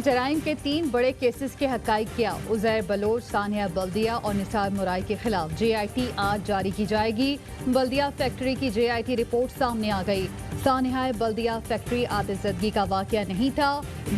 जराइम के 3 बड़े केसेस के हकाइक किया। उज़ैर बलोच, सानिया बल्दिया और निसार मुराई के खिलाफ JIT आज जारी की जाएगी। बल्दिया फैक्ट्री की JIT रिपोर्ट सामने आ गई। सानिया बल्दिया फैक्ट्री आतिशज़दगी का वाकया नहीं था।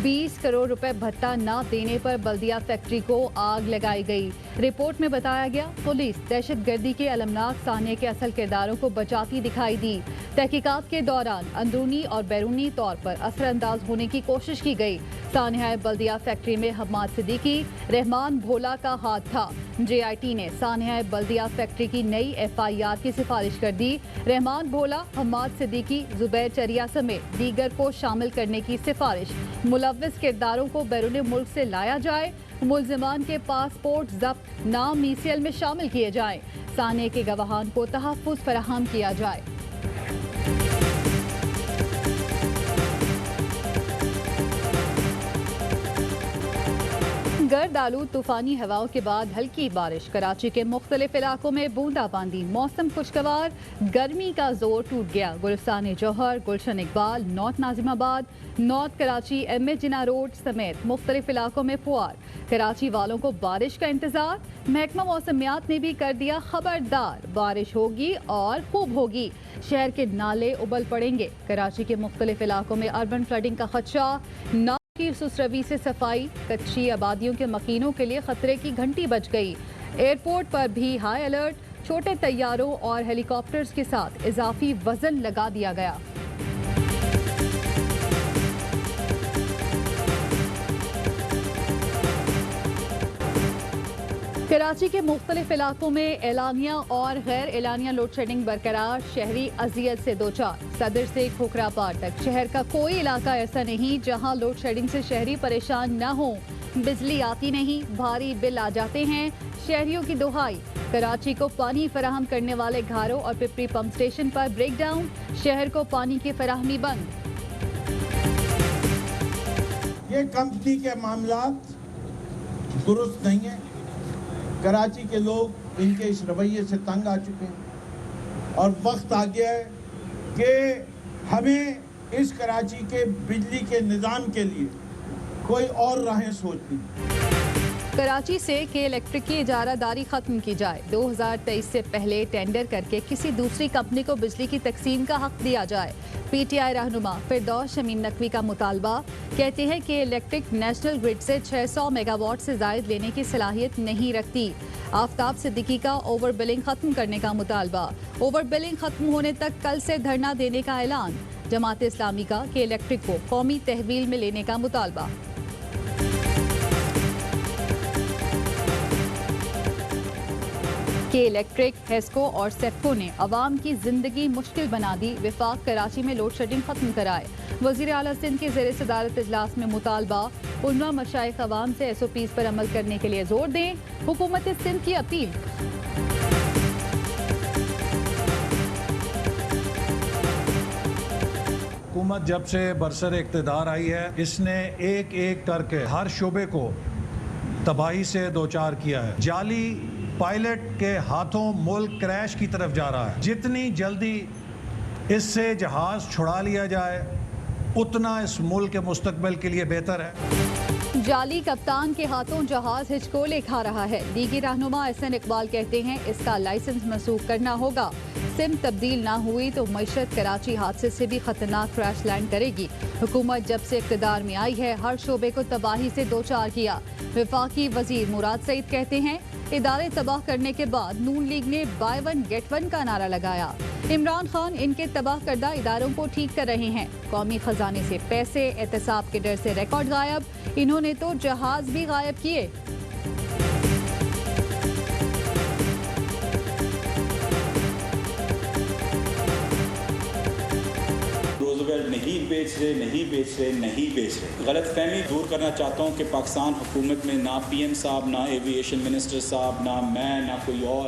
20 करोड़ रुपए भत्ता न देने पर बल्दिया फैक्ट्री को आग लगाई गई। रिपोर्ट में बताया गया पुलिस दहशतगर्दी के अलमनाक सानिया के असल किरदारों को बचाती दिखाई दी। तहकीकात के दौरान अंदरूनी और बैरूनी तौर पर असरअंदाज होने की कोशिश की गई। सानिया बल्दिया फैक्ट्री में हम्माद सिद्दीकी, रहमान भोला का हाथ था। JIT ने सानिया बल्दिया फैक्ट्री की नई FIR की सिफारिश कर दी। रहमान भोला, हम्माद सिद्दीकी, जुबैर चरिया समेत दीगर को शामिल करने की सिफारिश। मुलव्विस किरदारों को बैरून मुल्क से लाया जाए। मुल्जिमान के पासपोर्ट जब्त नाम ECL में शामिल किए जाएं। सानिया के गवाहान को तहफ़्फ़ुज़ फराहम किया जाए। गर्द आलूद तूफानी हवाओं के बाद हल्की बारिश। कराची के मुख्तलिफ इलाकों में बूंदाबांदी। मौसम खुशगवार, गर्मी का जोर टूट गया। Gulistan Jauhar, Gulshan Iqbal, north Nazimabad, north Karachi, MA Jinnah road समेत मुख्तलिफ इलाकों में फुआर। कराची वालों को बारिश का इंतजार। महकमा मौसमियात ने भी कर दिया खबरदार, बारिश होगी और खूब होगी। शहर के नाले उबल पड़ेंगे। कराची के मुख्तलिफ इलाकों में अर्बन फ्लडिंग का खदशा। की सुसरवी से सफाई। कच्ची आबादियों के मकीनों के लिए खतरे की घंटी बज गई। एयरपोर्ट पर भी हाई अलर्ट। छोटे तैयारों और हेलीकॉप्टर्स के साथ इजाफी वजन लगा दिया गया। कराची के मुख्तलिफ इलाकों में एलानिया और गैर एलानिया लोड शेडिंग बरकरार। शहरी अजियत से दो चार। सदर से खोखरापार तक शहर का कोई इलाका ऐसा नहीं जहां लोड शेडिंग से शहरी परेशान न हो। बिजली आती नहीं, भारी बिल आ जाते हैं। शहरियों की दुहाई। कराची को पानी फराहम करने वाले घारों और पिपरी पंप स्टेशन पर ब्रेकडाउन। शहर को पानी की फराहमी बंद। ये कंपनी के मामला दुरुस्त नहीं है। कराची के लोग इनके इस रवैये से तंग आ चुके हैं और वक्त आ गया है कि हमें इस कराची के बिजली के निज़ाम के लिए कोई और राहें सोचनी। कराची से के इलेक्ट्रिक की इजारादारी खत्म की जाए। 2023 से पहले टेंडर करके किसी दूसरी कंपनी को बिजली की तकसीम का हक दिया जाए। PTI रहनुमा फिरदौस शमीम नकवी का मुतालबा। कहते हैं कि इलेक्ट्रिक नेशनल ग्रिड से 600 मेगावाट से जायद लेने की सलाहियत नहीं रखती। आफ्ताब सिद्दीकी का ओवर बिलिंग खत्म करने का मुतालबा। ओवर बिलिंग खत्म होने तक कल से धरना देने का ऐलान। जमात इस्लामी का के इलेक्ट्रिक को कौमी तहवील में लेने का मुतालबा। के इलेक्ट्रिक, हेस्को और सेप्को ने अवाम की जिंदगी मुश्किल बना दी। विफाक कराची में लोड शेडिंग खत्म कराए। वज़ीर आला सिंध के ज़ेर सदारत इजलास में मुतालबा। उलमा मशाइख अवाम से SOPs पर अमल करने के लिए जोर दें। हुकूमत सिंध की अपील। हुकूमत जब से बरसर इक़्तिदार आई है, इसने एक एक करके हर शोबे को तबाही से दो चार किया है। जाली पायलट के हाथों मुल्क क्रैश की तरफ जा रहा है। जितनी जल्दी इससे जहाज छुड़ा लिया जाए उतना इस मुल्क के मुस्तकबिल के लिए बेहतर है। जाली कप्तान के हाथों जहाज हिचकोले खा रहा है। दीगी रहनुमा SN इकबाल कहते हैं इसका लाइसेंस मंसूख करना होगा। सिम तब्दील ना हुई तो मईशत कराची हादसे से भी खतरनाक क्रैश लैंड करेगी। हुकूमत जब से इक़्तिदार में आई है हर शोबे को तबाही से दो चार किया। वफाकी वजीर मुराद सईद कहते हैं इदारे तबाह करने के बाद नून लीग ने बाय वन गेट वन का नारा लगाया। इमरान खान इनके तबाह करदा इदारों को ठीक कर रहे हैं। कौमी खजाने से पैसे, एहतसाब के डर से रिकॉर्ड गायब। इन्होंने तो जहाज भी गायब किए। नहीं बेच रहे। गलत फहमी दूर करना चाहता हूँ कि पाकिस्तान हुकूमत में ना PM साहब, ना एविएशन मिनिस्टर साहब, ना मैं, ना कोई और।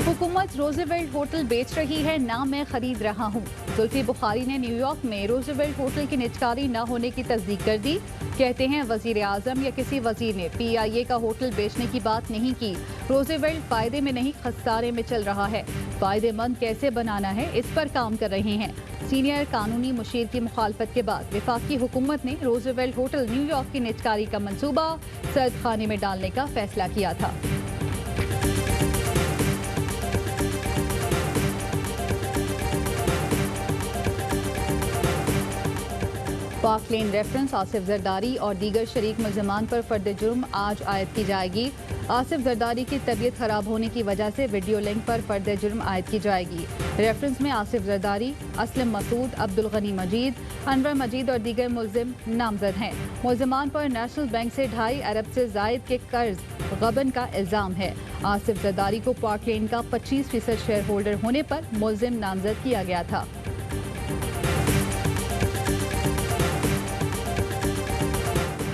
हुकूमत रोजवेल्ट होटल बेच रही है ना मैं खरीद रहा हूँ। जुल्फी बुखारी ने न्यूयॉर्क में रोजवेल्ट होटल की निजकारी न होने की तस्दीक कर दी। कहते हैं वजीर आजम या किसी वजीर ने PIA का होटल बेचने की बात नहीं की। रोजवेल्ट फायदे में नहीं खसारे में चल रहा है। फायदेमंद कैसे बनाना है इस पर काम कर रहे हैं। सीनियर कानूनी मुशीर की मुखालफत के बाद वफाकी हुकूमत ने रोजवेल्ट होटल न्यूयॉर्क की निजकारी का मंसूबा सर्द खाने में डालने का फैसला किया था। पाक लेन रेफरेंस आसिफ जरदारी और दीगर शरीक मुल्ज़िमान पर फर्द जुर्म आज आयद की जाएगी। आसिफ जरदारी की तबीयत खराब होने की वजह से वीडियो लिंक पर फर्द जुर्म आयद की जाएगी। रेफरेंस में आसिफ जरदारी, असलम मसूद, अब्दुल गनी मजीद, अनवर मजीद और दीगर मुल्जिम नामजद हैं। मुल्जिमान पर नेशनल बैंक से 2.5 अरब से जायद के कर्ज गबन का इल्जाम है। आसिफ जरदारी को पाक लेन का 25% शेयर होल्डर होने पर मुल्जिम नामजद किया गया था।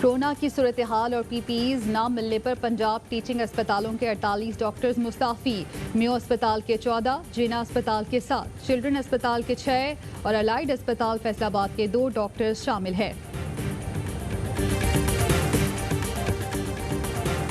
कोरोना की सूरत हाल और PPEs ना मिलने पर पंजाब टीचिंग अस्पतालों के 48 डॉक्टर्स मुस्ताफी। मियो अस्पताल के 14, जिना अस्पताल के 7, चिल्ड्रन अस्पताल के 6 और अलाइड अस्पताल फैसलाबाद के 2 डॉक्टर्स शामिल हैं।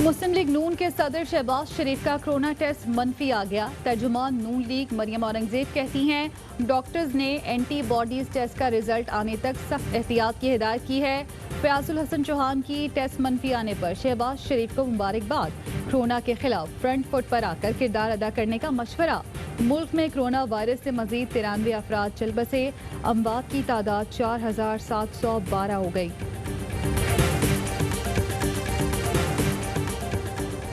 मुस्लिम लीग नून के सदर शहबाज शरीफ का कोरोना टेस्ट मनफी आ गया। तर्जुमान नून लीग मरियम औरंगजेब कहती हैं डॉक्टर्स ने एंटीबॉडीज टेस्ट का रिजल्ट आने तक सख्त एहतियात की हिदायत की है। फयाजुल हसन चौहान की टेस्ट मनफी आने पर शहबाज शरीफ को मुबारकबाद। कोरोना के खिलाफ फ्रंट फुट पर आकर किरदार अदा करने का मशवरा। मुल्क में कोरोना वायरस से मजीद 93 अफराद चल बसे। अमवात की तादाद 4712 हो गई।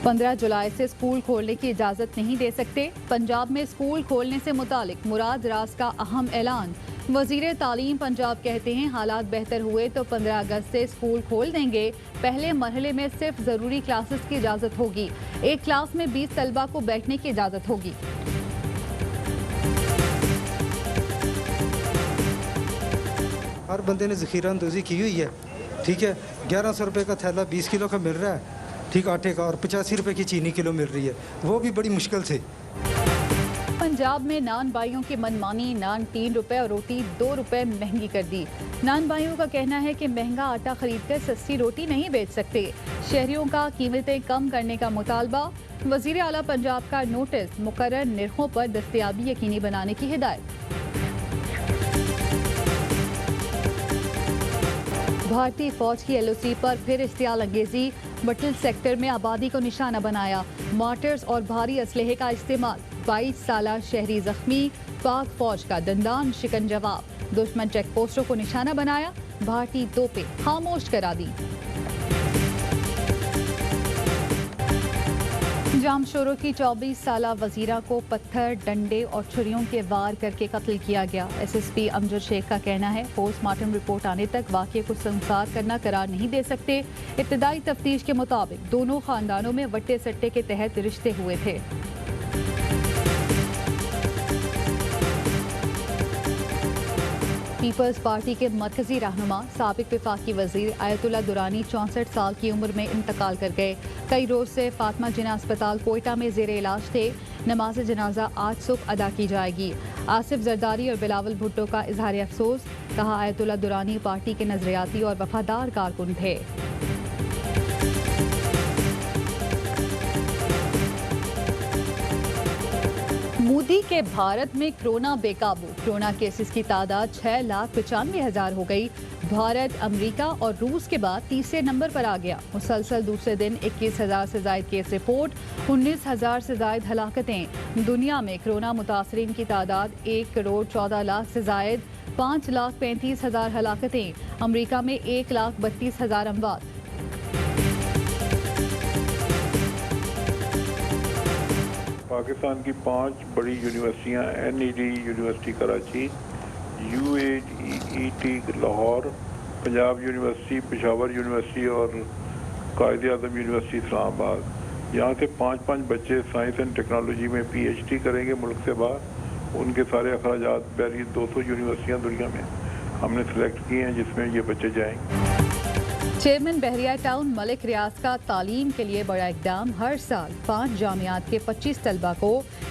15 जुलाई से स्कूल खोलने की इजाजत नहीं दे सकते। पंजाब में स्कूल खोलने से मुतालिक मुराद राज का अहम ऐलान। वजीर तालीम पंजाब कहते हैं हालात बेहतर हुए तो 15 अगस्त से स्कूल खोल देंगे। पहले मरहले में सिर्फ जरूरी क्लासेस की इजाजत होगी। एक क्लास में 20 तलबा को बैठने की इजाजत होगी। हर बंदे ने ज़ख़ीरा अंदोज़ी की हुई है। ठीक है, 1100 रुपये का थैला 20 किलो का मिल रहा है, ठीक आटे का, और 85 रुपये की चीनी किलो मिल रही है, वो भी बड़ी मुश्किल से। पंजाब में नान बाइयों की मनमानी, नान 3 रुपए और रोटी 2 रुपए महंगी कर दी। नान बाइयों का कहना है कि महंगा आटा खरीदकर सस्ती रोटी नहीं बेच सकते। शहरियों का कीमतें कम करने का मुतालबा। वजीर आला पंजाब का नोटिस, मुकर्रर निर्खों पर दस्तयाबी यकीनी बनाने की हिदायत। भारतीय फौज की LOC पर फिर इश्तियाल अंगेजी। बटल सेक्टर में आबादी को निशाना बनाया। मार्टर्स और भारी असलहे का इस्तेमाल। 22 साला शहरी जख्मी। पाक फौज का दंदान शिकन जवाब। दुश्मन चेक पोस्टों को निशाना बनाया। भारतीय तोपें खामोश करा दी। जामशोरों की 24 साला वजीरा को पत्थर, डंडे और छुरियों के वार करके कत्ल किया गया। SSP अमजद शेख का कहना है पोस्टमार्टम रिपोर्ट आने तक वाक़ये को संसार करना करार नहीं दे सकते। इब्तदाई तफ्तीश के मुताबिक दोनों खानदानों में वट्टे सट्टे के तहत रिश्ते हुए थे। पीपल्स पार्टी के मरकजी रहनुमा साबिक वफाकी वजीर आयतुल्ला दुरानी 64 साल की उम्र में इंतकाल कर गए। कई रोज से फातिमा जिना अस्पताल कोयटा में जेर इलाज थे। नमाज जनाजा आज सुबह अदा की जाएगी। आसिफ जरदारी और बिलावल भुट्टो का इजहार अफसोस। कहा आयतुल्ला दुरानी पार्टी के नजरियाती और वफादार कारकुन थे। मोदी के भारत में कोरोना बेकाबू। कोरोना केसेस की तादाद 6,95,000 हो गई। भारत, अमेरिका और रूस के बाद तीसरे नंबर पर आ गया। मुसलसल दूसरे दिन 21,000 से जायद केस रिपोर्ट, 19,000 से जायद हलाकतें। दुनिया में कोरोना मुतासरीन की तादाद 1,14,00,000 से जायद, 5,35,000 हलाकतें। अमेरिका में 1,32,000 अमवात। पाकिस्तान की 5 बड़ी यूनिवर्सिटियाँ NED university Karachi, UAET Lahore, Punjab university, Peshawar university और कायद-ए-आज़म यूनिवर्सिटी इस्लामाबाद, यहाँ से 5-5 बच्चे साइंस एंड टेक्नोलॉजी में PhD करेंगे मुल्क से बाहर। उनके सारे अखराजात बहरीन 200 यूनिवर्सिटियाँ दुनिया में हमने सेलेक्ट की हैं जिसमें ये बच्चे जाएंगे। चेयरमैन बहरिया टाउन मलिक रियाज का तालीम के लिए बड़ा इकदाम। हर साल 5 जामियात के 25 तलबा को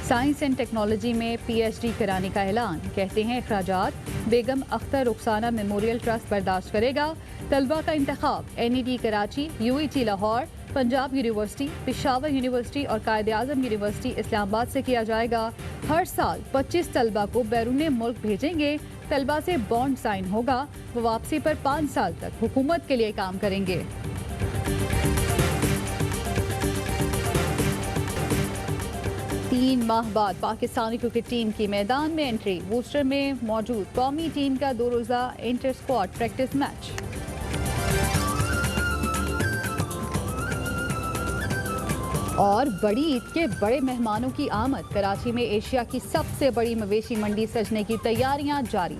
साइंस एंड टेक्नोलॉजी में PhD कराने का ऐलान। कहते हैं अखराजात बेगम अख्तर रुखसाना मेमोरियल ट्रस्ट बर्दाश्त करेगा। तलबा का इंतखाब NED Karachi, UET Lahore, Punjab university, Peshawar university और कायद आजम यूनिवर्सिटी इस्लामाबाद से किया जाएगा। हर साल 25 तलबा को बैरून मुल्क भेजेंगे। तलबा से बॉन्ड साइन होगा। वो वापसी पर 5 साल तक हुकूमत के लिए काम करेंगे। तीन माह बाद पाकिस्तानी क्रिकेट टीम की मैदान में एंट्री। वूस्टर में मौजूद कौमी टीम का 2 रोज़ा इंटर स्क्वाड प्रैक्टिस मैच। और बड़ी ईद के बड़े मेहमानों की आमद। कराची में एशिया की सबसे बड़ी मवेशी मंडी सजने की तैयारियां जारी।